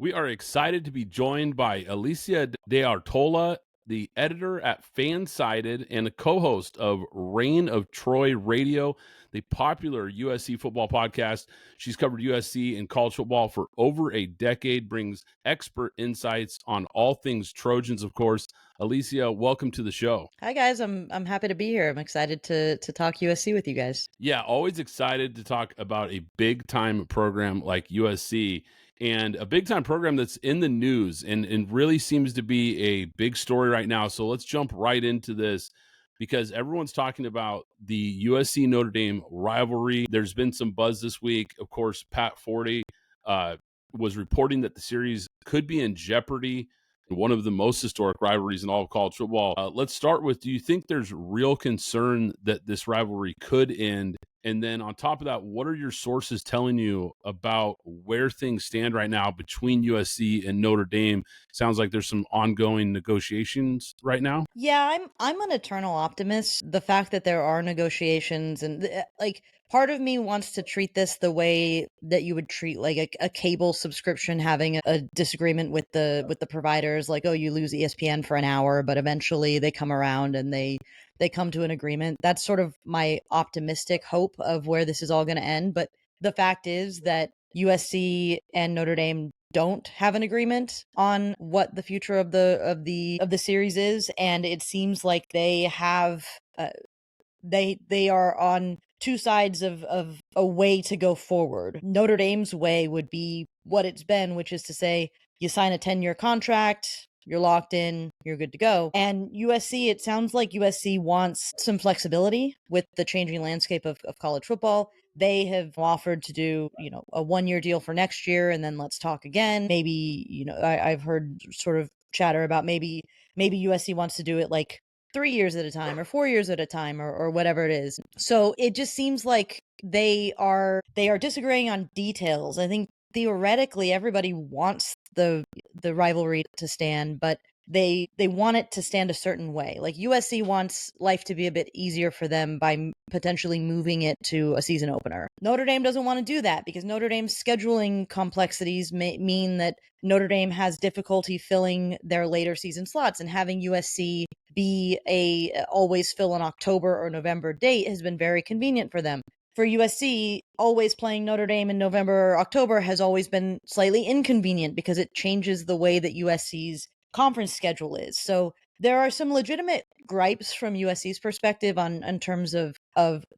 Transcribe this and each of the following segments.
We are excited to be joined by Alicia de Artola, the editor at FanSided and the co-host of Reign of Troy Radio, the popular USC football podcast. She's covered USC and college football for over a decade, brings expert insights on all things Trojans, of course. Alicia, welcome to the show. Hi guys, I'm happy to be here. I'm excited to talk USC with you guys. Yeah, always excited to talk about a big time program like USC. And a big time program that's in the news and really seems to be a big story right now. So let's jump right into this because everyone's talking about the USC Notre Dame rivalry. There's been some buzz this week. Of course, Pat Forty was reporting that the series could be in jeopardy. One of the most historic rivalries in all of college football. Let's start with, do you think there's real concern that this rivalry could end? And then on top of that, what are your sources telling you about where things stand right now between USC and Notre Dame? Sounds like there's some ongoing negotiations right now. Yeah, I'm an eternal optimist. The fact that there are negotiations and part of me wants to treat this the way that you would treat like a cable subscription having a disagreement with the providers, like, oh, you lose ESPN for an hour, but eventually they come around and they come to an agreement. That's sort of my optimistic hope of where this is all going to end. But the fact is that USC and Notre Dame don't have an agreement on what the future of the series is, and it seems like they have they are on two sides of a way to go forward. Notre Dame's way would be what it's been, which is to say you sign a 10-year contract, you're locked in, you're good to go. And USC, it sounds like USC wants some flexibility with the changing landscape of college football. They have offered to do, a 1-year deal for next year, and then let's talk again. Maybe, I've heard sort of chatter about maybe USC wants to do it like 3 years at a time or 4 years at a time or whatever it is. So it just seems like they are disagreeing on details. I think theoretically everybody wants the rivalry to stand, but they want it to stand a certain way. Like USC wants life to be a bit easier for them by potentially moving it to a season opener. Notre Dame doesn't want to do that because Notre Dame's scheduling complexities mean that Notre Dame has difficulty filling their later season slots, and having USC be a always fill an October or November date has been very convenient for them. For USC, always playing Notre Dame in November or October has always been slightly inconvenient because it changes the way that USC's conference schedule is. So there are some legitimate gripes from USC's perspective in terms of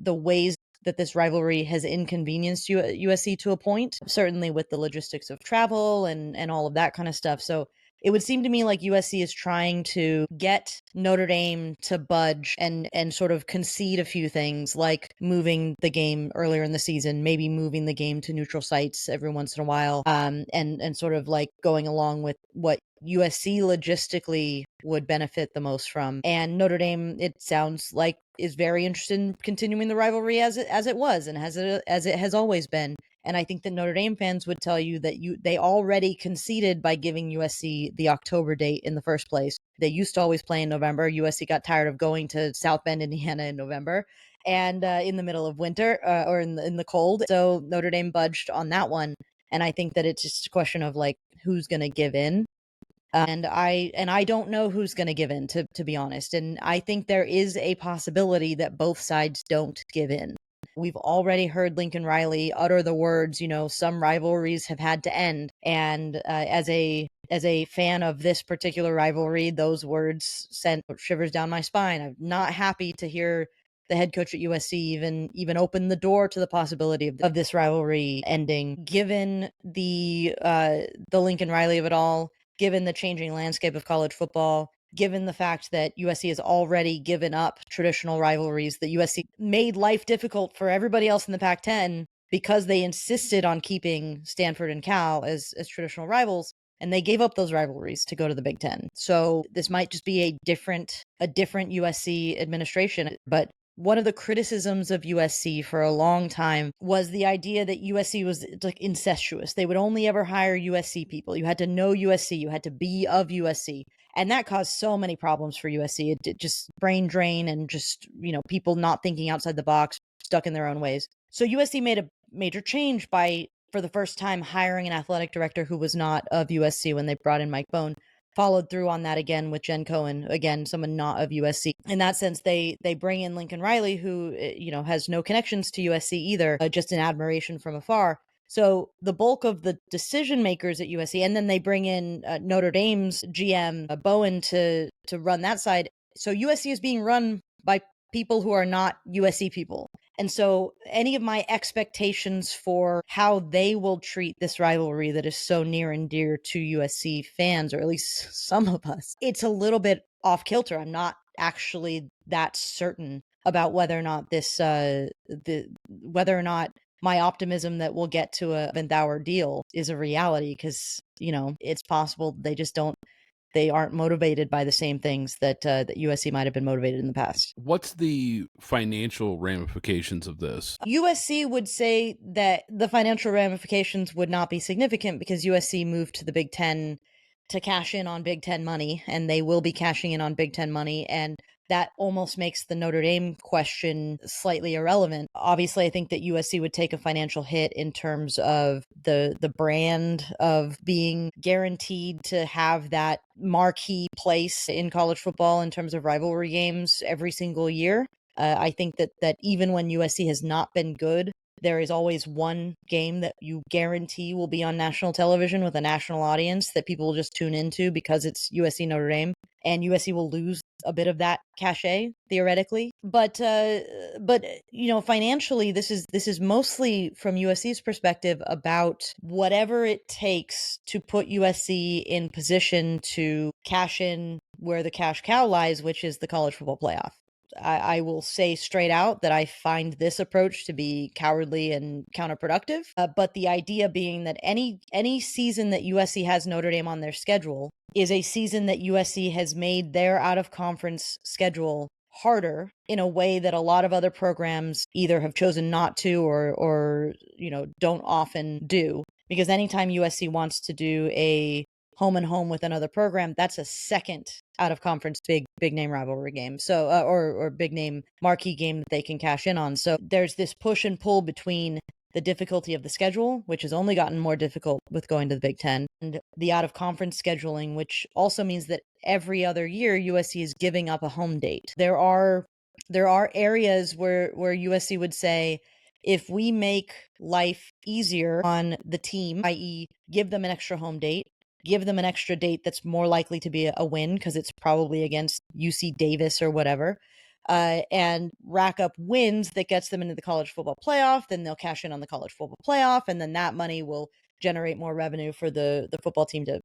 the ways that this rivalry has inconvenienced USC to a point, certainly with the logistics of travel and all of that kind of stuff. So it would seem to me like USC is trying to get Notre Dame to budge and sort of concede a few things, like moving the game earlier in the season, maybe moving the game to neutral sites every once in a while, and sort of like going along with what USC logistically would benefit the most from. And Notre Dame, it sounds like, is very interested in continuing the rivalry as it was and as it has always been. And I think that Notre Dame fans would tell you that they already conceded by giving USC the October date in the first place. They used to always play in November. USC got tired of going to South Bend, Indiana in November and in the middle of winter or in the cold. So Notre Dame budged on that one. And I think that it's just a question of like who's going to give in. And I don't know who's going to give in, to be honest. And I think there is a possibility that both sides don't give in. We've already heard Lincoln Riley utter the words, some rivalries have had to end. And as a fan of this particular rivalry, those words sent shivers down my spine. I'm not happy to hear the head coach at USC even open the door to the possibility of this rivalry ending. Given the Lincoln Riley of it all, given the changing landscape of college football, given the fact that USC has already given up traditional rivalries, that USC made life difficult for everybody else in the Pac-10 because they insisted on keeping Stanford and Cal as traditional rivals, and they gave up those rivalries to go to the Big Ten. So this might just be a different USC administration. But one of the criticisms of USC for a long time was the idea that USC was like incestuous. They would only ever hire USC people. You had to know USC. You had to be of USC. And that caused so many problems for USC. It just brain drain and just, people not thinking outside the box, stuck in their own ways. So USC made a major change by for the first time hiring an athletic director who was not of USC when they brought in Mike Bone, followed through on that again with Jen Cohen, again, someone not of USC. In that sense, they bring in Lincoln Riley, who, has no connections to USC either, just an admiration from afar. So the bulk of the decision makers at USC, and then they bring in Notre Dame's GM Bowen to run that side. So USC is being run by people who are not USC people. And so any of my expectations for how they will treat this rivalry that is so near and dear to USC fans, or at least some of us, it's a little bit off kilter. I'm not actually that certain about whether or not whether or not my optimism that we'll get to a $1,000 deal is a reality, because, it's possible they aren't motivated by the same things that USC might have been motivated in the past. What's the financial ramifications of this? USC would say that the financial ramifications would not be significant because USC moved to the Big Ten to cash in on Big Ten money, and they will be cashing in on Big Ten money, and that almost makes the Notre Dame question slightly irrelevant. Obviously, I think that USC would take a financial hit in terms of the brand of being guaranteed to have that marquee place in college football in terms of rivalry games every single year. I think that even when USC has not been good, there is always one game that you guarantee will be on national television with a national audience that people will just tune into because it's USC Notre Dame, and USC will lose a bit of that cachet theoretically. But financially, this is mostly from USC's perspective about whatever it takes to put USC in position to cash in where the cash cow lies, which is the college football playoff. I will say straight out that I find this approach to be cowardly and counterproductive. But the idea being that any season that USC has Notre Dame on their schedule is a season that USC has made their out-of-conference schedule harder in a way that a lot of other programs either have chosen not to or don't often do. Because anytime USC wants to do a home and home with another program, that's a second out of conference big name rivalry game. So or big name marquee game that they can cash in on. So there's this push and pull between the difficulty of the schedule, which has only gotten more difficult with going to the Big Ten, and the out of conference scheduling, which also means that every other year USC is giving up a home date. There are areas where USC would say, if we make life easier on the team, i.e. give them an extra home date, give them an extra date that's more likely to be a win because it's probably against UC Davis or whatever, and rack up wins that gets them into the college football playoff, then they'll cash in on the college football playoff, and then that money will generate more revenue for the football team to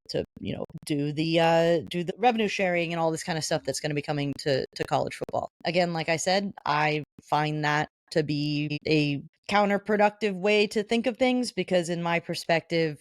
do the revenue sharing and all this kind of stuff that's going to be coming to college football. Again, like I said, I find that to be a counterproductive way to think of things, because in my perspective,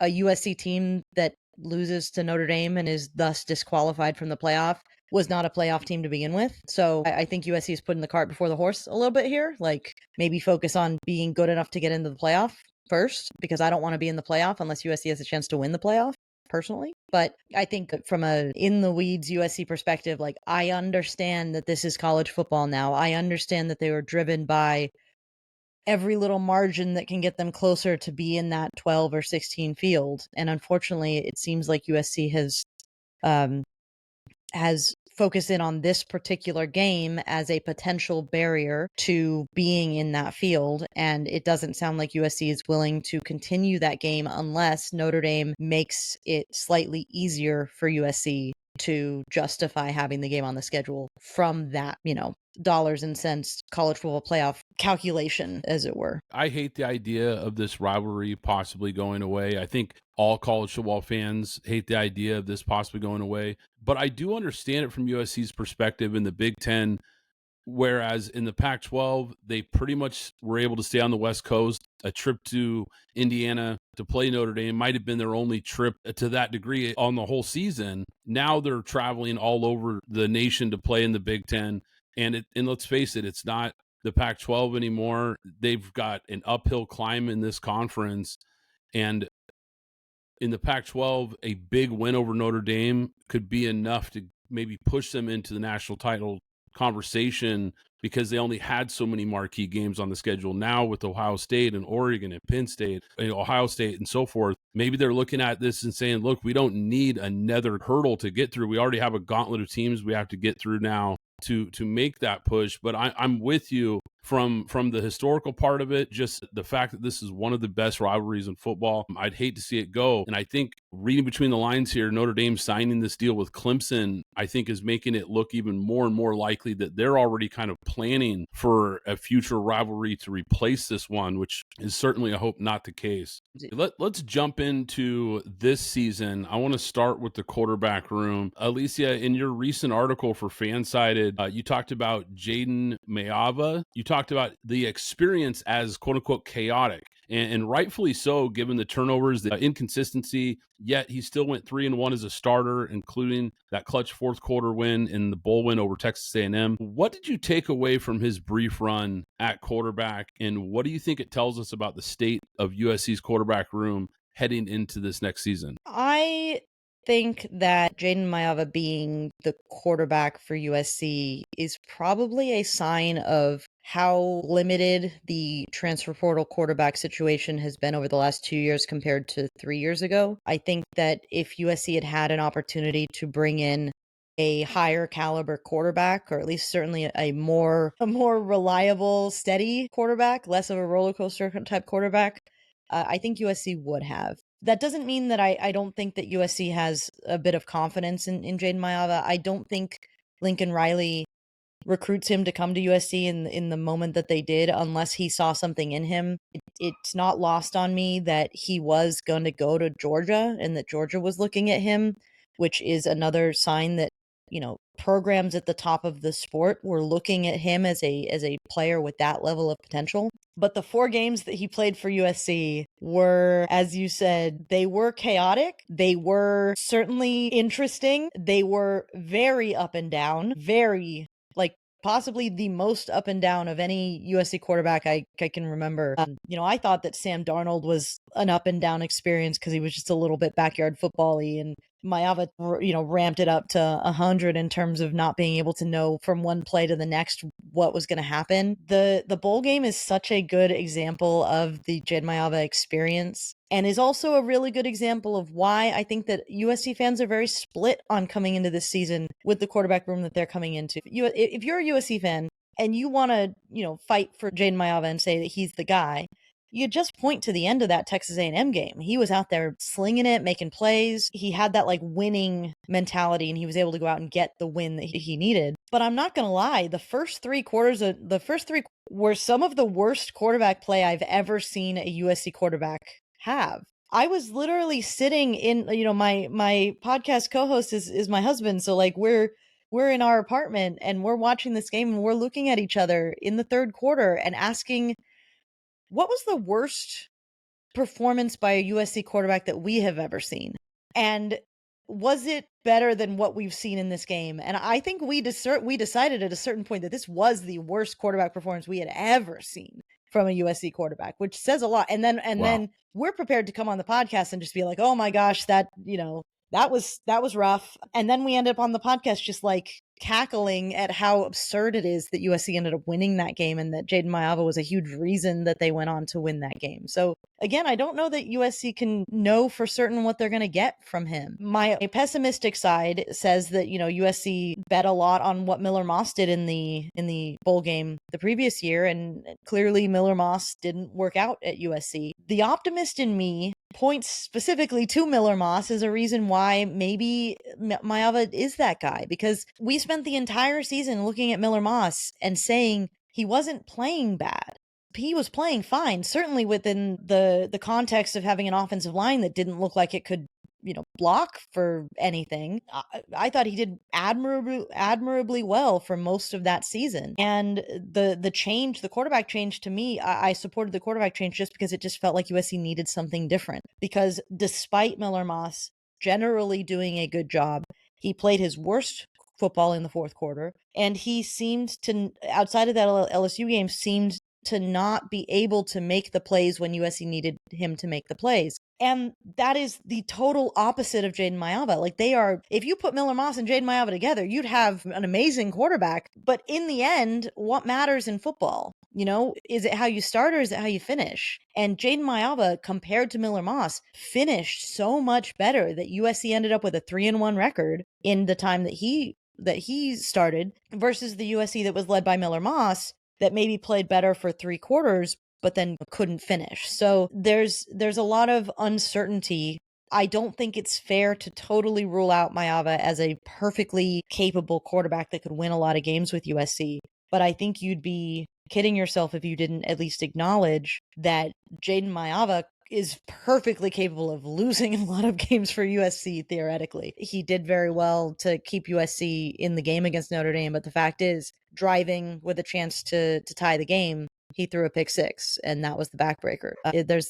a USC team that loses to Notre Dame and is thus disqualified from the playoff was not a playoff team to begin with. So I think USC is putting the cart before the horse a little bit here. Like, maybe focus on being good enough to get into the playoff first, because I don't want to be in the playoff unless USC has a chance to win the playoff, personally. But I think that from a in the weeds USC perspective, like, I understand that this is college football now. I understand that they were driven by every little margin that can get them closer to be in that 12 or 16 field. And unfortunately, it seems like USC has focused in on this particular game as a potential barrier to being in that field. And it doesn't sound like USC is willing to continue that game unless Notre Dame makes it slightly easier for USC to justify having the game on the schedule from that, dollars and cents college football playoff calculation, as it were. I hate the idea of this rivalry possibly going away. I think all college football fans hate the idea of this possibly going away, but I do understand it from USC's perspective in the Big Ten. Whereas in the Pac-12, they pretty much were able to stay on the West Coast. A trip to Indiana to play Notre Dame might have been their only trip to that degree on the whole season. Now they're traveling all over the nation to play in the Big Ten. And let's face it, it's not the Pac-12 anymore. They've got an uphill climb in this conference. And in the Pac-12, a big win over Notre Dame could be enough to maybe push them into the national title conversation because they only had so many marquee games on the schedule. Now with Ohio State and Oregon and Penn State, Ohio State and so forth, maybe they're looking at this and saying, look, we don't need another hurdle to get through. We already have a gauntlet of teams we have to get through now to make that push. But I'm with you from the historical part of it, just the fact that this is one of the best rivalries in football. I'd hate to see it go. And I think reading between the lines here, Notre Dame signing this deal with Clemson, I think is making it look even more and more likely that they're already kind of planning for a future rivalry to replace this one, which is certainly, I hope, not the case. Let's jump into this season. I want to start with the quarterback room. Alicia, in your recent article for FanSided, you talked about Jayden Maiava. You talked about the experience as quote unquote chaotic, and rightfully so, given the turnovers, the inconsistency, yet he still went 3-1 as a starter, including that clutch fourth quarter win in the bowl win over Texas A&M. What did you take away from his brief run at quarterback, and what do you think it tells us about the state of USC's quarterback room heading into this next season? I think that Jayden Maiava being the quarterback for USC is probably a sign of how limited the transfer portal quarterback situation has been over the last 2 years compared to 3 years ago. I think that if USC had had an opportunity to bring in a higher caliber quarterback, or at least certainly a more reliable, steady quarterback, less of a roller coaster type quarterback, I think USC would have. That doesn't mean that I don't think that USC has a bit of confidence in Jayden Maiava. I don't think Lincoln Riley recruits him to come to USC in the moment that they did, unless he saw something in him. It's not lost on me that he was going to go to Georgia and that Georgia was looking at him, which is another sign that, programs at the top of the sport were looking at him as a player with that level of potential. But the 4 games that he played for USC were, as you said, they were chaotic. They were certainly interesting. They were very up and down, very, possibly the most up and down of any USC quarterback I can remember. I thought that Sam Darnold was an up and down experience because he was just a little bit backyard football-y, and Maiava, ramped it up to 100 in terms of not being able to know from one play to the next what was going to happen. The bowl game is such a good example of the Jayden Maiava experience, and is also a really good example of why I think that USC fans are very split on coming into this season with the quarterback room that they're coming into. If you're a USC fan and you want to, fight for Jayden Maiava and say that he's the guy, you just point to the end of that Texas A&M game. He was out there slinging it, making plays. He had that winning mentality, and he was able to go out and get the win that he needed. But I'm not going to lie, the first three were some of the worst quarterback play I've ever seen a USC quarterback have. I was literally sitting in, my podcast co-host is my husband. So we're in our apartment and we're watching this game and we're looking at each other in the third quarter and asking, what was the worst performance by a USC quarterback that we have ever seen? And was it better than what we've seen in this game? And I think we decided at a certain point that this was the worst quarterback performance we had ever seen from a USC quarterback, which says a lot. And then we're prepared to come on the podcast and just be like, oh my gosh, that was rough. And then we end up on the podcast just cackling at how absurd it is that USC ended up winning that game, and that Jayden Maiava was a huge reason that they went on to win that game. So again, I don't know that USC can know for certain what they're going to get from him. My pessimistic side says that, USC bet a lot on what Miller Moss did in the bowl game the previous year, and clearly Miller Moss didn't work out at USC. The optimist in me points specifically to Miller Moss as a reason why maybe Maiava is that guy, because we spent the entire season looking at Miller Moss and saying he wasn't playing bad. He was playing fine, certainly within the context of having an offensive line that didn't look like it could, block for anything. I thought he did admirably well for most of that season. And the quarterback change, to me, I supported the quarterback change just because it just felt like USC needed something different. Because despite Miller Moss generally doing a good job, he played his worst football in the fourth quarter, and he seemed to, outside of that LSU game, seemed to not be able to make the plays when USC needed him to make the plays. And that is the total opposite of Jayden Maiava. Like, they are, if you put Miller Moss and Jayden Maiava together, you'd have an amazing quarterback. But in the end, what matters in football? You know, is it how you start or is it how you finish? And Jayden Maiava, compared to Miller Moss, finished so much better that USC ended up with a 3-1 record in the time that he started, versus the USC that was led by Miller Moss that maybe played better for 3 quarters but then couldn't finish. So there's a lot of uncertainty. I don't think it's fair to totally rule out Maiava as a perfectly capable quarterback that could win a lot of games with USC. But I think you'd be kidding yourself if you didn't at least acknowledge that Jayden Maiava is perfectly capable of losing a lot of games for USC, theoretically. He did very well to keep USC in the game against Notre Dame, but the fact is, driving with a chance to tie the game, he threw a pick 6, and that was the backbreaker.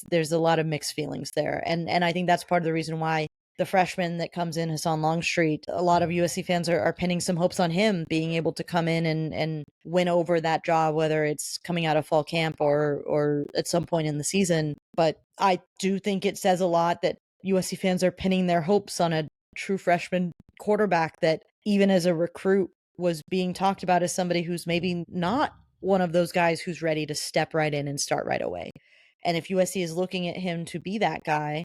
There's a lot of mixed feelings there, and I think that's part of the reason why the freshman that comes in, Hassan Longstreet, a lot of USC fans are pinning some hopes on him being able to come in and win over that job, whether it's coming out of fall camp or at some point in the season. But I do think it says a lot that USC fans are pinning their hopes on a true freshman quarterback that, even as a recruit, was being talked about as somebody who's maybe not one of those guys who's ready to step right in and start right away. And if USC is looking at him to be that guy,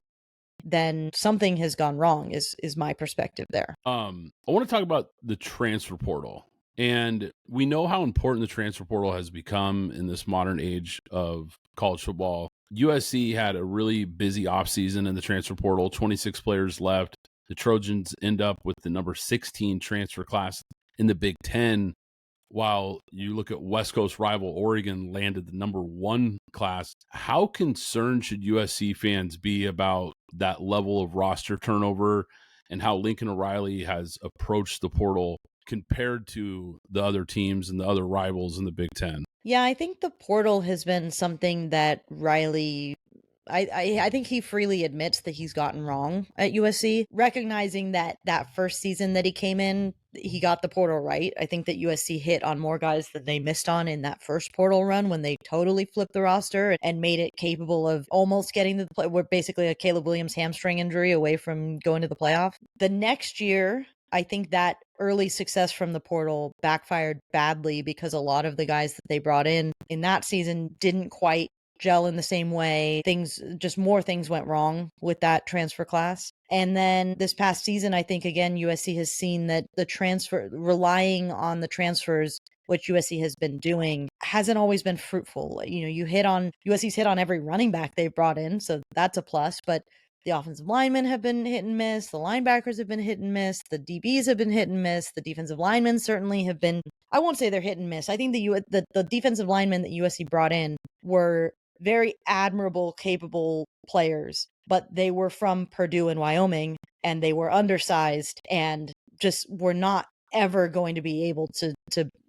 then something has gone wrong, is my perspective there. I want to talk about the transfer portal. And we know how important the transfer portal has become in this modern age of college football. USC had a really busy offseason in the transfer portal, 26 players left. The Trojans end up with the number 16 transfer class in the Big Ten, while you look at West Coast rival Oregon landed the number 1 class. How concerned should USC fans be about that level of roster turnover and how Lincoln O'Reilly has approached the portal compared to the other teams and the other rivals in the Big Ten? Yeah, I think the portal has been something that Riley, I think he freely admits that he's gotten wrong at USC, recognizing that first season that he came in, he got the portal right. I think that USC hit on more guys than they missed on in that first portal run when they totally flipped the roster and made it capable of almost getting to the play. We're basically a Caleb Williams hamstring injury away from going to the playoff. The next year, I think that early success from the portal backfired badly because a lot of the guys that they brought in that season didn't quite gel in the same way. More things went wrong with that transfer class. And then this past season, I think, again, USC has seen that relying on the transfers, which USC has been doing, hasn't always been fruitful. You know, USC's hit on every running back they've brought in, so that's a plus, but the offensive linemen have been hit and miss. The linebackers have been hit and miss. The DBs have been hit and miss. The defensive linemen certainly have been, I won't say they're hit and miss. I think the defensive linemen that USC brought in were very admirable, capable players, but they were from Purdue and Wyoming, and they were undersized and just were not ever going to be able to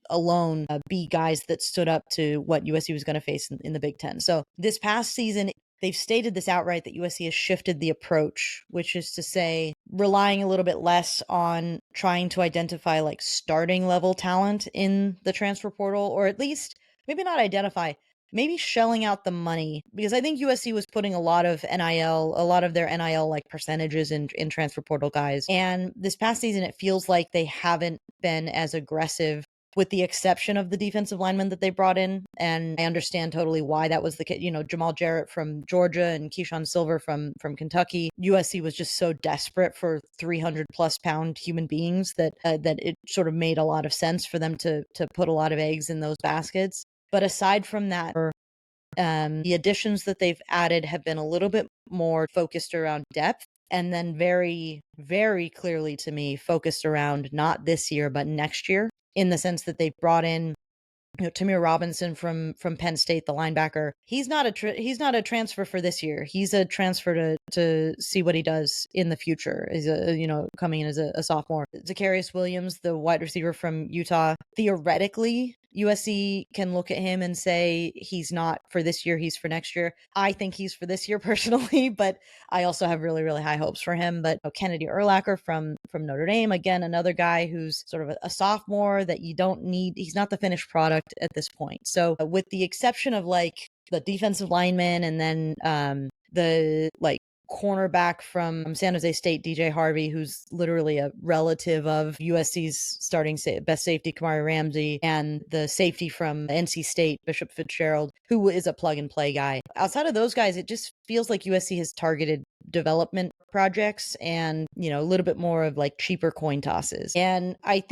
alone be guys that stood up to what USC was going to face in the Big Ten. So this past season, they've stated this outright, that USC has shifted the approach, which is to say relying a little bit less on trying to identify like starting level talent in the transfer portal, or at least maybe not identify, maybe shelling out the money, because I think USC was putting a lot of their NIL like percentages in transfer portal guys. And this past season, it feels like they haven't been as aggressive, with the exception of the defensive linemen that they brought in. And I understand totally why that was the case. You know, Jamal Jarrett from Georgia and Keyshawn Silver from Kentucky. USC was just so desperate for 300 plus pound human beings that it sort of made a lot of sense for them to put a lot of eggs in those baskets. But aside from that, the additions that they've added have been a little bit more focused around depth, and then very, very clearly to me focused around not this year, but next year, in the sense that they've brought in, you know, Tamir Robinson from Penn State, the linebacker. He's not a transfer for this year. He's a transfer to see what he does in the future. He's coming in as a sophomore. Zacharias Williams, the wide receiver from Utah, theoretically USC can look at him and say he's not for this year, he's for next year. I think he's for this year personally, but I also have really, really high hopes for him. But Kennedy Urlacher from Notre Dame, again, another guy who's sort of a sophomore that you don't need. He's not the finished product at this point. So with the exception of like the defensive lineman and then the like cornerback from San Jose State, DJ Harvey, who's literally a relative of USC's starting best safety, Kamari Ramsey, and the safety from NC State, Bishop Fitzgerald, who is a plug and play guy. Outside of those guys, it just feels like USC has targeted development projects and, a little bit more of like cheaper coin tosses. And I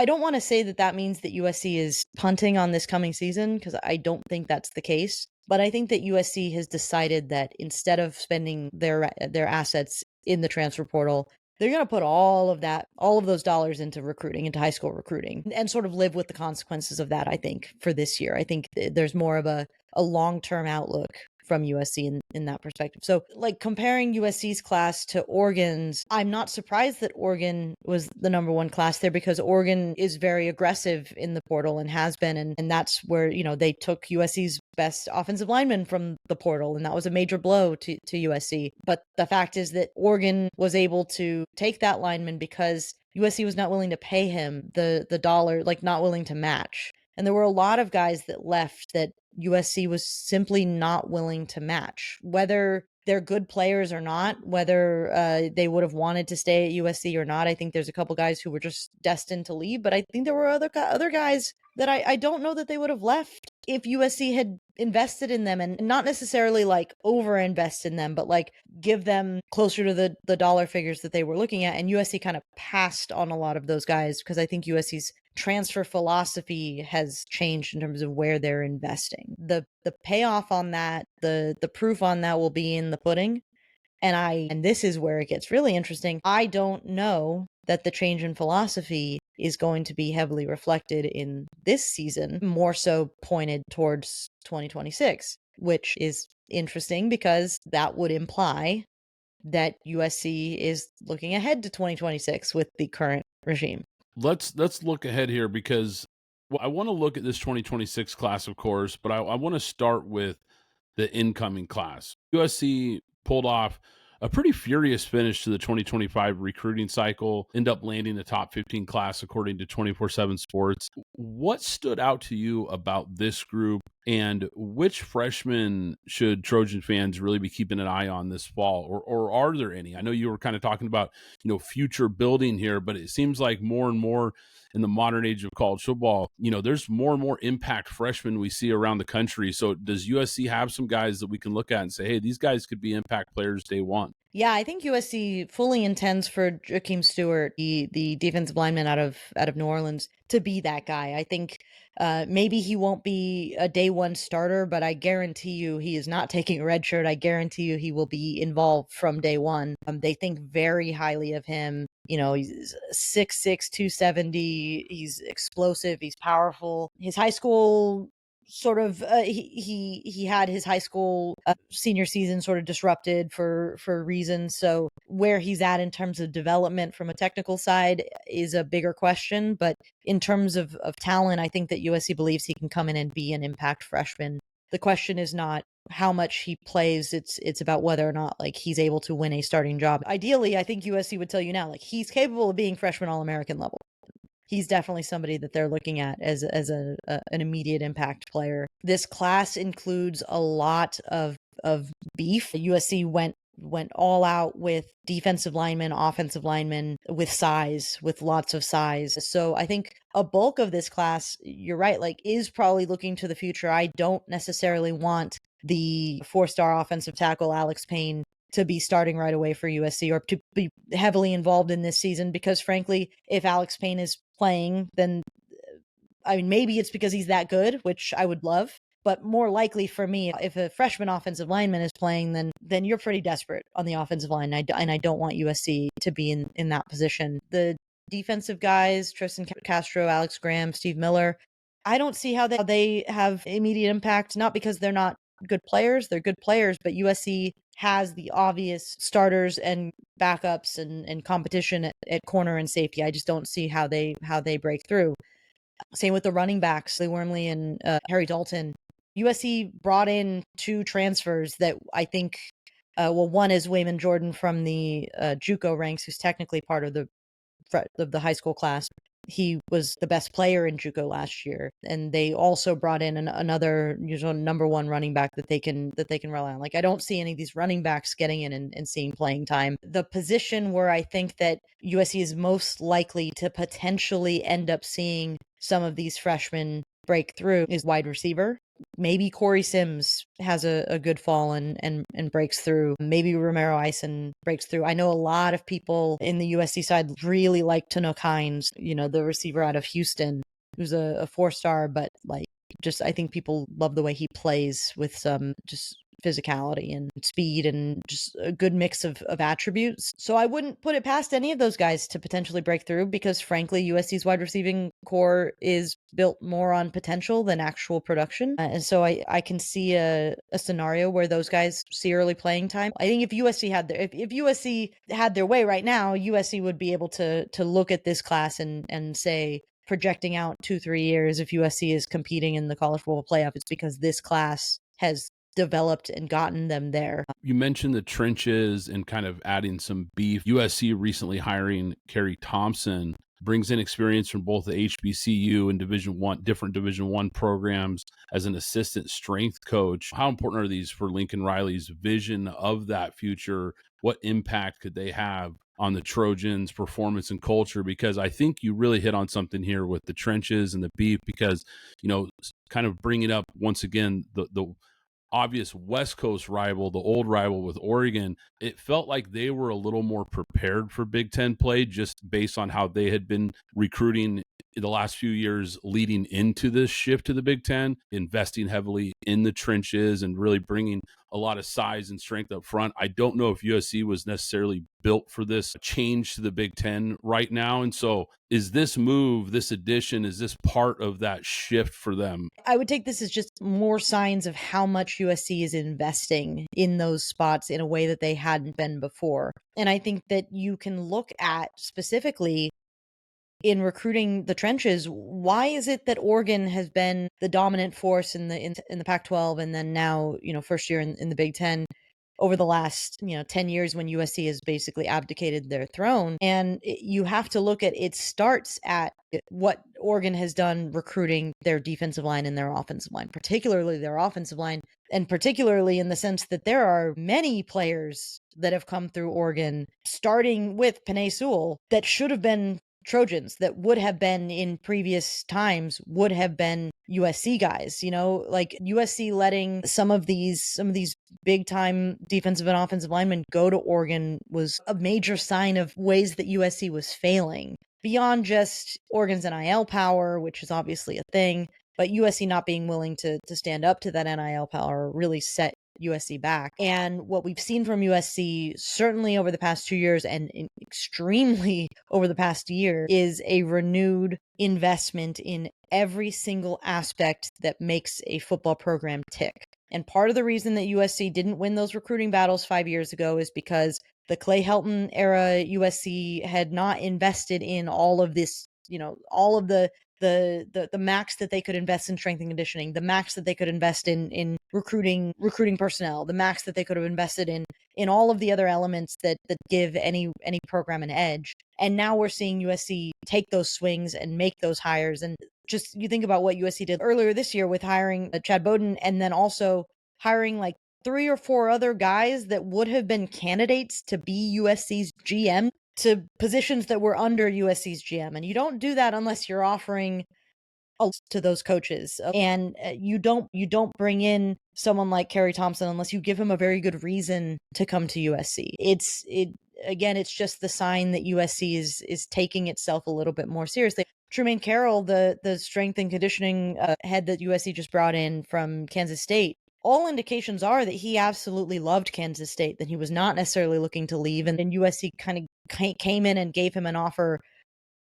don't want to say that means that USC is punting on this coming season, because I don't think that's the case. But I think that USC has decided that instead of spending their assets in the transfer portal, they're going to put all of those dollars into recruiting, into high school recruiting, and sort of live with the consequences of that, I think, for this year. I think there's more of a long-term outlook from USC in that perspective. So like comparing USC's class to Oregon's, I'm not surprised that Oregon was the number one class there, because Oregon is very aggressive in the portal and has been. And that's where, they took USC's best offensive lineman from the portal. And that was a major blow to USC. But the fact is that Oregon was able to take that lineman because USC was not willing to pay him the dollar, like not willing to match. And there were a lot of guys that left that USC was simply not willing to match, whether they're good players or not, whether they would have wanted to stay at USC or not. I think there's a couple guys who were just destined to leave, but I think there were other guys that I don't know that they would have left if USC had invested in them, and not necessarily like over-invest in them, but like give them closer to the dollar figures that they were looking at. And USC kind of passed on a lot of those guys because I think USC's transfer philosophy has changed in terms of where they're investing. The payoff on that, the proof on that will be in the pudding. And this is where it gets really interesting. I don't know that the change in philosophy is going to be heavily reflected in this season, more so pointed towards 2026, which is interesting because that would imply that USC is looking ahead to 2026 with the current regime. Let's look ahead here, because I want to look at this 2026 class, of course, but I want to start with the incoming class. USC pulled off a pretty furious finish to the 2025 recruiting cycle, end up landing the top 15 class according to 24/7 Sports. What stood out to you about this group, and which freshmen should Trojan fans really be keeping an eye on this fall, or are there any? I know you were kind of talking about, future building here, but it seems like more and more in the modern age of college football, there's more and more impact freshmen we see around the country. So does USC have some guys that we can look at and say, hey, these guys could be impact players day one? Yeah, I think USC fully intends for Jakeem Stewart, the defensive lineman out of New Orleans, to be that guy. I think maybe he won't be a day one starter, but I guarantee you he is not taking a red shirt. I guarantee you he will be involved from day one. They think very highly of him. He's 6'6", 270. He's explosive. He's powerful. His high school sort of he had his high school senior season sort of disrupted for reasons. So where he's at in terms of development from a technical side is a bigger question. But in terms of talent, I think that USC believes he can come in and be an impact freshman. The question is not how much he plays. It's about whether or not like he's able to win a starting job. Ideally, I think USC would tell you now, like he's capable of being freshman All-American level. He's definitely somebody that they're looking at as an immediate impact player. This class includes a lot of beef. USC went all out with defensive linemen, offensive linemen, with size, with lots of size. So I think a bulk of this class, you're right, like is probably looking to the future. I don't necessarily want the 4-star offensive tackle Alex Payne to be starting right away for USC or to be heavily involved in this season, because frankly, if Alex Payne is playing, then maybe it's because he's that good, which I would love. But more likely for me, if a freshman offensive lineman is playing, then you're pretty desperate on the offensive line. And I don't want USC to be in that position. The defensive guys, Tristan Castro, Alex Graham, Steve Miller, I don't see how they have immediate impact, not because they're not good players. They're good players, but USC has the obvious starters and backups and competition at corner and safety. I just don't see how they break through. Same with the running backs, Lee Wormley and Harry Dalton. USC brought in 2 transfers that I think, one is Wayman Jordan from the JUCO ranks, who's technically part of the high school class. He was the best player in JUCO last year, and they also brought in another number 1 running back that they can rely on. Like, I don't see any of these running backs getting in and seeing playing time. The position where I think that USC is most likely to potentially end up seeing some of these freshmen break through is wide receiver. Maybe Corey Sims has a good fall and breaks through. Maybe Romero Eisen breaks through. I know a lot of people in the USC side really like Tanook Hines, the receiver out of Houston, who's a 4-star, but I think people love the way he plays with some just physicality and speed and just a good mix of attributes. So I wouldn't put it past any of those guys to potentially break through, because frankly, USC's wide receiving core is built more on potential than actual production. And so I can see a scenario where those guys see early playing time. I think if USC had their way right now, USC would be able to look at this class and say, projecting out 2-3 years, if USC is competing in the college football playoff, it's because this class has developed and gotten them there. You mentioned the trenches and kind of adding some beef. USC recently hiring Kerry Thompson brings in experience from both the HBCU and different Division I programs as an assistant strength coach. How important are these for Lincoln Riley's vision of that future? What impact could they have on the Trojans' performance and culture? Because I think you really hit on something here with the trenches and the beef, because, kind of bringing up once again, the obvious West Coast rival, the old rival with Oregon, it felt like they were a little more prepared for Big Ten play just based on how they had been recruiting the last few years leading into this shift to the Big Ten, investing heavily in the trenches and really bringing a lot of size and strength up front. I don't know if USC was necessarily built for this change to the Big Ten right now. And so is this move, this addition, is this part of that shift for them? I would take this as just more signs of how much USC is investing in those spots in a way that they hadn't been before. And I think that you can look at specifically in recruiting the trenches, why is it that Oregon has been the dominant force in the Pac-12, and then now, first year in the Big Ten over the last, 10 years, when USC has basically abdicated their throne? And you have to look at, it starts at what Oregon has done recruiting their defensive line and their offensive line, particularly their offensive line, and particularly in the sense that there are many players that have come through Oregon, starting with Penei Sewell, that should have been Trojans, that would have been in previous times, would have been USC guys. Like USC letting some of these big time defensive and offensive linemen go to Oregon was a major sign of ways that USC was failing, beyond just Oregon's NIL power, which is obviously a thing, but USC not being willing to stand up to that NIL power really set USC back. And what we've seen from USC, certainly over the past 2 years and extremely over the past year, is a renewed investment in every single aspect that makes a football program tick. And part of the reason that USC didn't win those recruiting battles 5 years ago is because the Clay Helton era USC had not invested in all of this, all of the max that they could invest in strength and conditioning, the max that they could invest in recruiting personnel, the max that they could have invested in all of the other elements that give any program an edge. And now we're seeing USC take those swings and make those hires. And just, you think about what USC did earlier this year with hiring Chad Bowden, and then also hiring like 3 or 4 other guys that would have been candidates to be USC's GM, to positions that were under USC's GM. And you don't do that unless you're offering to those coaches. And you don't bring in someone like Kerry Thompson unless you give him a very good reason to come to USC. It's just the sign that USC is taking itself a little bit more seriously. Trumaine Carroll, the strength and conditioning head that USC just brought in from Kansas State, all indications are that he absolutely loved Kansas State, that he was not necessarily looking to leave. And then USC kind of came in and gave him an offer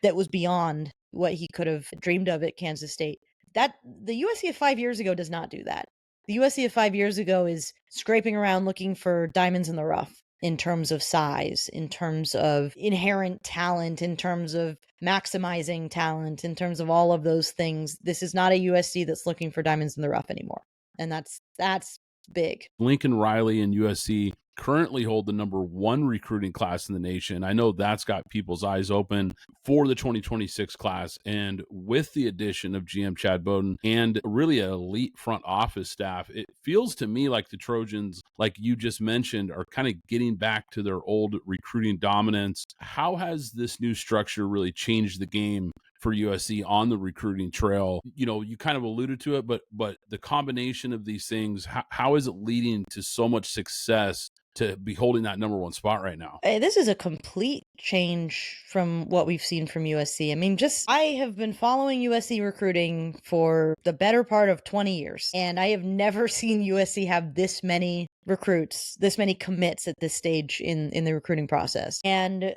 that was beyond what he could have dreamed of at Kansas State. That the USC of 5 years ago does not do that. The USC of 5 years ago is scraping around looking for diamonds in the rough. in terms of size, in terms of inherent talent, in terms of maximizing talent, in terms of all of those things. This is not a USC that's looking for diamonds in the rough anymore. And that's big. Lincoln Riley and USC currently hold the number 1 recruiting class in the nation. I know that's got people's eyes open for the 2026 class. And with the addition of GM Chad Bowden and really an elite front office staff, it feels to me like the Trojans, like you just mentioned, are kind of getting back to their old recruiting dominance. How has this new structure really changed the game for USC on the recruiting trail? You know, you kind of alluded to it, but the combination of these things, how is it leading to so much success to be holding that number 1 spot right now? This is a complete change from what we've seen from USC. I mean, I have been following USC recruiting for the better part of 20 years, and I have never seen USC have this many recruits, this many commits at this stage in the recruiting process. And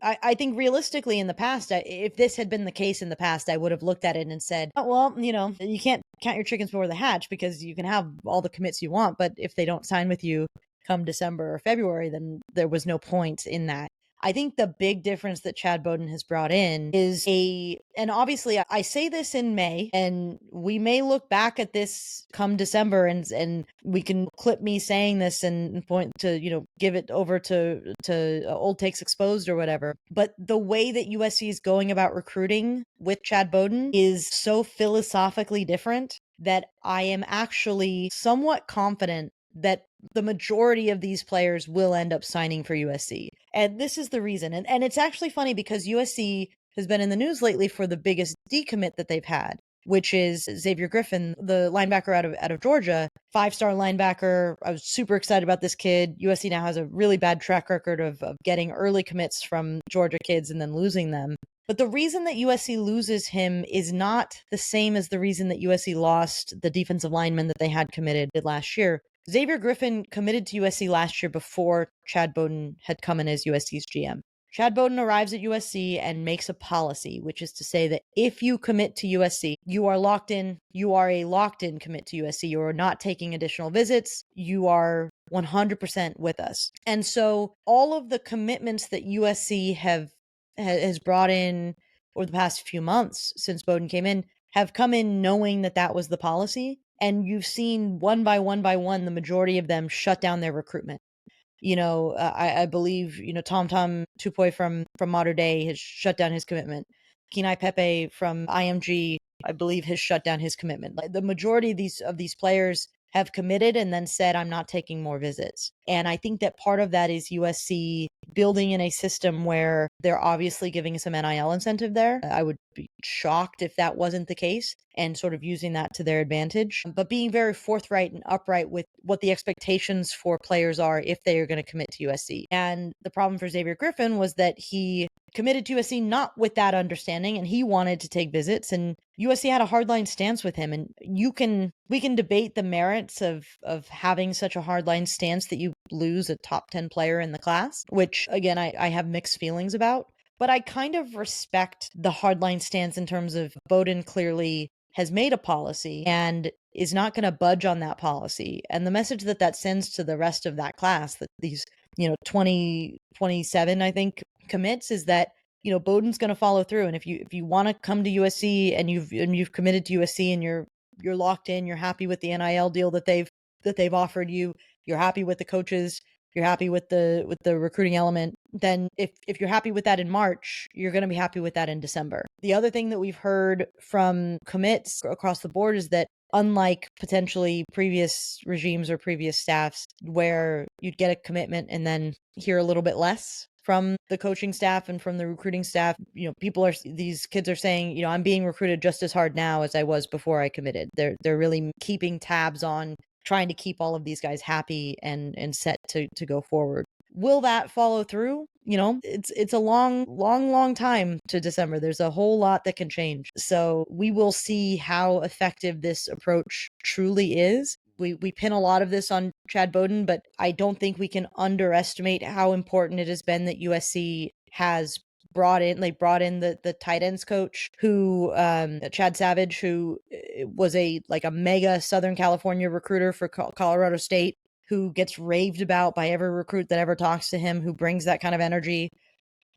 I think realistically in the past, if this had been the case in the past, I would have looked at it and said, oh, well, you know, you can't count your chickens before they hatch, because you can have all the commits you want, but if they don't sign with you come December or February, then there was no point in that. I think the big difference that Chad Bowden has brought in is and obviously I say this in May, and we may look back at this come December and we can clip me saying this and point to, you know, give it over to Old Takes Exposed or whatever. But the way that USC is going about recruiting with Chad Bowden is so philosophically different that I am actually somewhat confident that the majority of these players will end up signing for USC. And this is the reason. And it's actually funny because USC has been in the news lately for the biggest decommit that they've had, which is Xavier Griffin, the linebacker out of Georgia, 5-star linebacker. I was super excited about this kid. USC now has a really bad track record of getting early commits from Georgia kids and then losing them. But the reason that USC loses him is not the same as the reason that USC lost the defensive lineman that they had committed last year. Xavier Griffin committed to USC last year before Chad Bowden had come in as USC's GM. Chad Bowden arrives at USC and makes a policy, which is to say that if you commit to USC, you are locked in. You are a locked-in commit to USC. You are not taking additional visits. You are 100% with us. And so all of the commitments that USC has brought in over the past few months since Bowden came in have come in knowing that that was the policy. And you've seen one by one, the majority of them shut down their recruitment. You know, I believe, you know, Tom Tupoy from Mater Dei has shut down his commitment. Kenai Pepe from IMG, I believe, has shut down his commitment. Like, the majority of these players have committed and then said, I'm not taking more visits. And I think that part of that is USC building in a system where they're obviously giving some NIL incentive there. I would be shocked if that wasn't the case, and sort of using that to their advantage, but being very forthright and upright with what the expectations for players are if they are going to commit to USC. And the problem for Xavier Griffin was that he committed to USC not with that understanding, and he wanted to take visits, and USC had a hardline stance with him. And we can debate the merits of having such a hardline stance that you lose a top 10 player in the class, which again, I have mixed feelings about. But I kind of respect the hardline stance in terms of Bowden clearly has made a policy and is not going to budge on that policy. And the message that sends to the rest of that class, that these, you know, 27, I think, commits, is that, you know, Bowden's going to follow through. And if you want to come to USC and you've committed to USC and you're locked in, you're happy with the NIL deal that they've offered you, you're happy with the coaches, you're happy with the recruiting element, then if you're happy with that in March, you're going to be happy with that in December. The other thing that we've heard from commits across the board is that, unlike potentially previous regimes or previous staffs where you'd get a commitment and then hear a little bit less from the coaching staff and from the recruiting staff, you know, these kids are saying, you know, I'm being recruited just as hard now as I was before I committed. They're really keeping tabs on trying to keep all of these guys happy and set to go forward. Will that follow through? You know, it's a long time to December. There's a whole lot that can change. So we will see how effective this approach truly is. We pin a lot of this on Chad Bowden, but I don't think we can underestimate how important it has been that USC has brought in the tight ends coach, who Chad Savage, who was a mega Southern California recruiter for Colorado State, who gets raved about by every recruit that ever talks to him, who brings that kind of energy.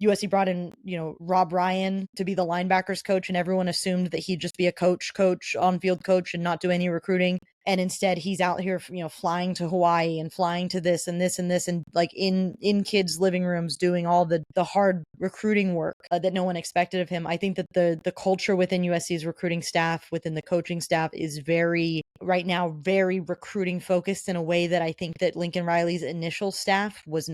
USC brought in, Rob Ryan to be the linebackers coach, and everyone assumed that he'd just be a coach, on-field coach, and not do any recruiting. And instead, he's out here, flying to Hawaii and flying to this and this and this, and like in kids' living rooms doing all the hard recruiting work that no one expected of him. I think that the culture within USC's recruiting staff, within the coaching staff, is right now very recruiting focused in a way that I think that Lincoln Riley's initial staff was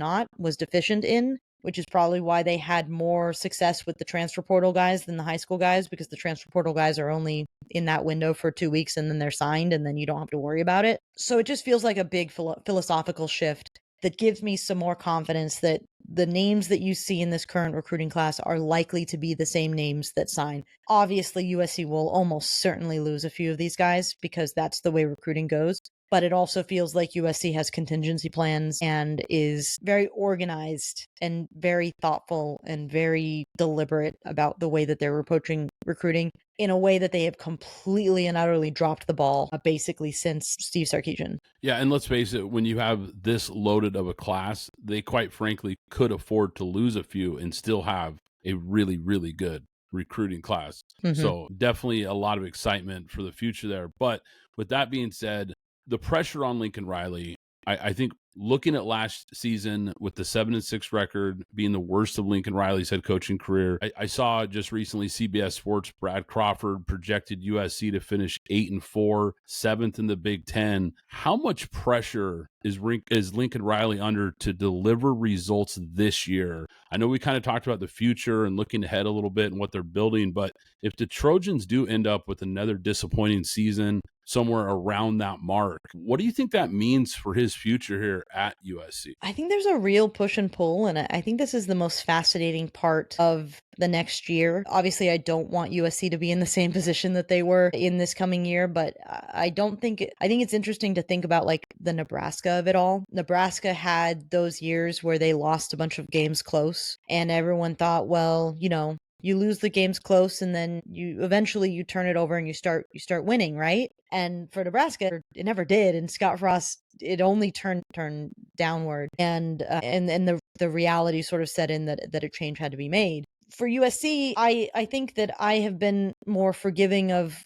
deficient in, which is probably why they had more success with the transfer portal guys than the high school guys, because the transfer portal guys are only in that window for 2 weeks and then they're signed and then you don't have to worry about it. So it just feels like a big philosophical shift that gives me some more confidence that the names that you see in this current recruiting class are likely to be the same names that sign. Obviously, USC will almost certainly lose a few of these guys because that's the way recruiting goes. But it also feels like USC has contingency plans and is very organized and very thoughtful and very deliberate about the way that they're approaching recruiting, in a way that they have completely and utterly dropped the ball basically since Steve Sarkisian. Yeah, and let's face it, when you have this loaded of a class, they quite frankly could afford to lose a few and still have a really, really good recruiting class. Mm-hmm. So definitely a lot of excitement for the future there. But with that being said, the pressure on Lincoln Riley, I think looking at last season with the 7-6 record being the worst of Lincoln Riley's head coaching career, I saw just recently CBS Sports Brad Crawford projected USC to finish 8-4, 7th in the Big Ten. How much pressure is Lincoln Riley under to deliver results this year? I know we kind of talked about the future and looking ahead a little bit and what they're building, but if the Trojans do end up with another disappointing season somewhere around that mark, what do you think that means for his future here at USC? I think there's a real push and pull, and I think this is the most fascinating part of the next year. Obviously, I don't want USC to be in the same position that they were in this coming year, but I think it's interesting to think about like the Nebraska of it all. Nebraska had those years where they lost a bunch of games close, and everyone thought, well, you lose the games close and then you eventually turn it over and you start winning, right? And for Nebraska, it never did. And Scott Frost, it only turned downward. And the reality sort of set in that a change had to be made. For USC, I think that I have been more forgiving of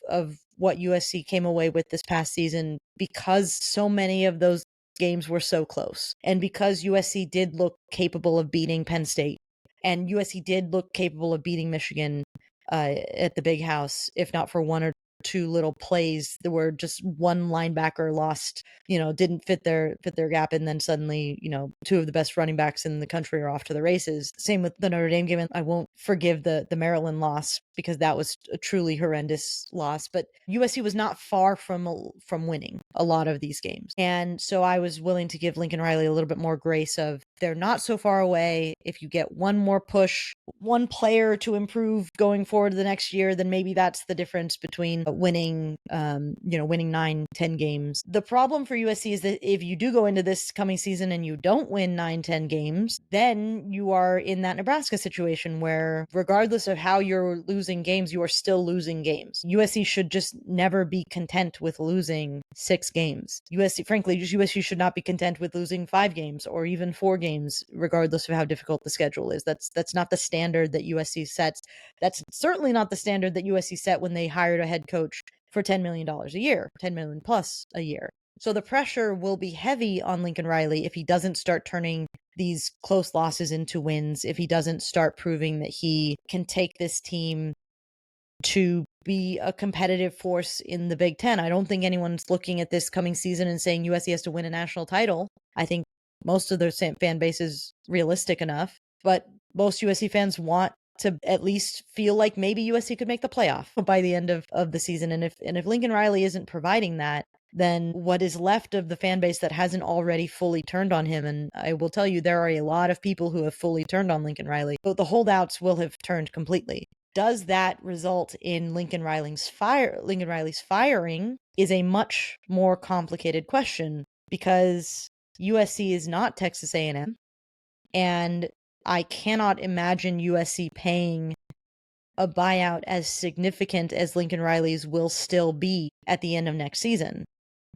what USC came away with this past season, because so many of those games were so close. And because USC did look capable of beating Penn State, and USC did look capable of beating Michigan at the Big House, if not for one or two little plays that were just one linebacker lost, didn't fit their gap, and then suddenly, two of the best running backs in the country are off to the races. Same with the Notre Dame game. I won't forgive the Maryland loss because that was a truly horrendous loss, but USC was not far from winning a lot of these games. And so I was willing to give Lincoln Riley a little bit more grace of, they're not so far away. If you get one more push, one player to improve going forward the next year, then maybe that's the difference between winning 9-10 games. The problem for USC is that if you do go into this coming season and you don't win 9-10 games, then you are in that Nebraska situation where regardless of how you're losing games, you are still losing games. USC should just never be content with losing 6 games. USC should not be content with losing 5 games or even 4 games, regardless of how difficult the schedule is. That's not the standard that USC sets. That's certainly not the standard that USC set when they hired a head coach for $10 million a year, $10 million plus a year. So the pressure will be heavy on Lincoln Riley if he doesn't start turning these close losses into wins, if he doesn't start proving that he can take this team to be a competitive force in the Big Ten. I don't think anyone's looking at this coming season and saying USC has to win a national title. I think most of their fan base is realistic enough, but most USC fans want to at least feel like maybe USC could make the playoff by the end of the season. And if Lincoln Riley isn't providing that, then what is left of the fan base that hasn't already fully turned on him, and I will tell you, there are a lot of people who have fully turned on Lincoln Riley, but the holdouts will have turned completely. Does that result in Lincoln Riley's firing is a much more complicated question, because USC is not Texas A&M, and I cannot imagine USC paying a buyout as significant as Lincoln Riley's will still be at the end of next season.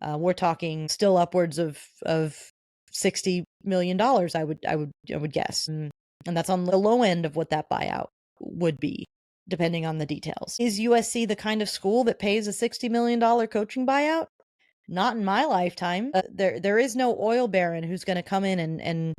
We're talking still upwards of $60 million, I would guess. And that's on the low end of what that buyout would be, depending on the details. Is USC the kind of school that pays a $60 million coaching buyout? Not in my lifetime. There is no oil baron who's going to come in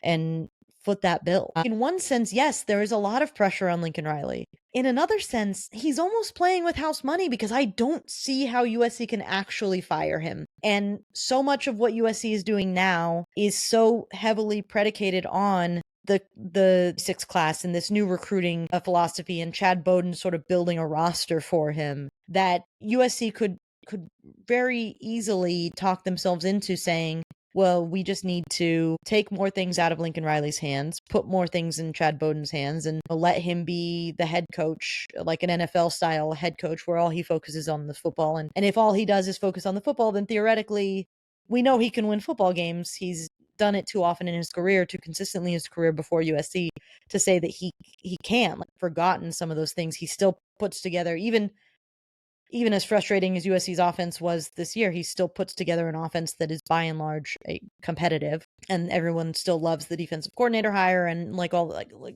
and foot that bill. In one sense, yes, there is a lot of pressure on Lincoln Riley. In another sense, he's almost playing with house money because I don't see how USC can actually fire him. And so much of what USC is doing now is so heavily predicated on the sixth class and this new recruiting philosophy and Chad Bowden sort of building a roster for him that USC could very easily talk themselves into saying, well, we just need to take more things out of Lincoln Riley's hands, put more things in Chad Bowden's hands, and let him be the head coach, like an NFL-style head coach where all he focuses on the football. And if all he does is focus on the football, then theoretically, we know he can win football games. He's done it too often in his career, too consistently in his career before USC to say that he can. Like, forgotten some of those things. He still puts together, even as frustrating as USC's offense was this year, he still puts together an offense that is by and large competitive, and everyone still loves the defensive coordinator hire and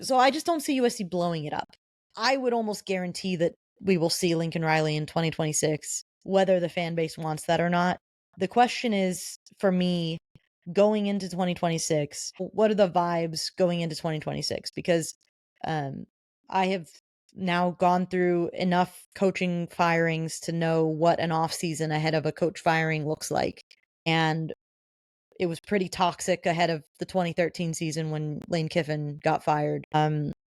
so I just don't see USC blowing it up. I would almost guarantee that we will see Lincoln Riley in 2026, whether the fan base wants that or not. The question is, for me, going into 2026, what are the vibes going into 2026? Because I have now gone through enough coaching firings to know what an off season ahead of a coach firing looks like. And it was pretty toxic ahead of the 2013 season when Lane Kiffin got fired.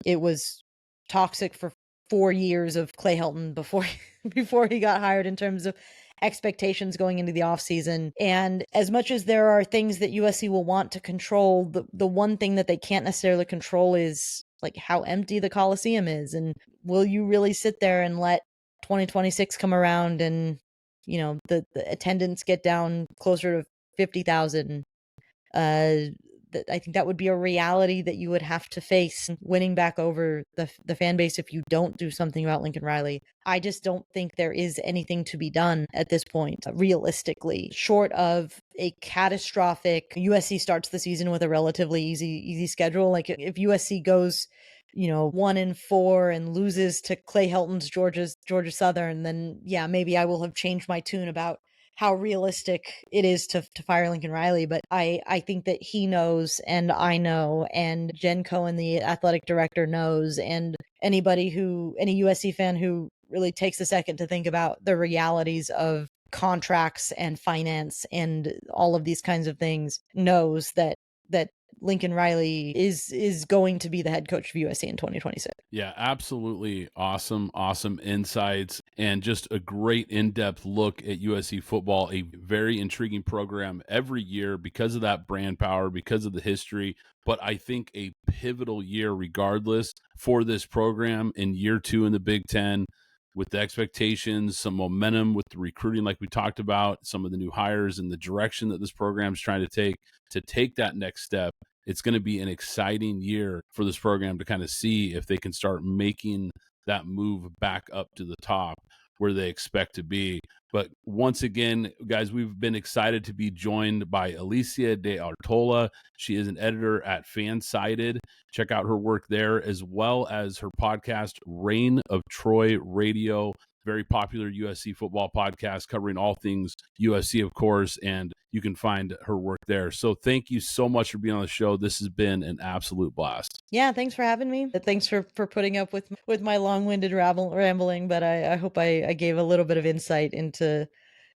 It was toxic for 4 years of Clay Helton before he got hired in terms of expectations going into the offseason. And as much as there are things that USC will want to control, the one thing that they can't necessarily control is like how empty the Coliseum is. And will you really sit there and let 2026 come around and, the attendance get down closer to 50,000? I think that would be a reality that you would have to face winning back over the fan base if you don't do something about Lincoln Riley. I just don't think there is anything to be done at this point, realistically, short of a catastrophic USC starts the season with a relatively easy schedule. Like if USC goes 1-4 and loses to Clay Helton's Georgia Southern, then yeah, maybe I will have changed my tune about how realistic it is to fire Lincoln Riley. But I think that he knows, and I know, and Jen Cohen, the athletic director, knows, and any USC fan who really takes a second to think about the realities of contracts and finance and all of these kinds of things knows that Lincoln Riley is going to be the head coach of USC in 2026. Yeah, absolutely awesome insights and just a great in-depth look at USC football, a very intriguing program every year because of that brand power, because of the history, but I think a pivotal year regardless for this program in year 2 in the Big Ten, with the expectations, some momentum with the recruiting like we talked about, some of the new hires and the direction that this program is trying to take that next step. It's going to be an exciting year for this program to kind of see if they can start making that move back up to the top where they expect to be. But once again, guys, we've been excited to be joined by Alicia de Artola. She is an editor at FanSided. Check out her work there, as well as her podcast, Reign of Troy Radio. Very popular USC football podcast covering all things USC, of course, and you can find her work there. So thank you so much for being on the show. This has been an absolute blast. Yeah, thanks for having me. Thanks for putting up with my long-winded rambling, but I hope I gave a little bit of insight into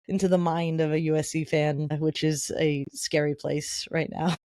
the mind of a USC fan, which is a scary place right now.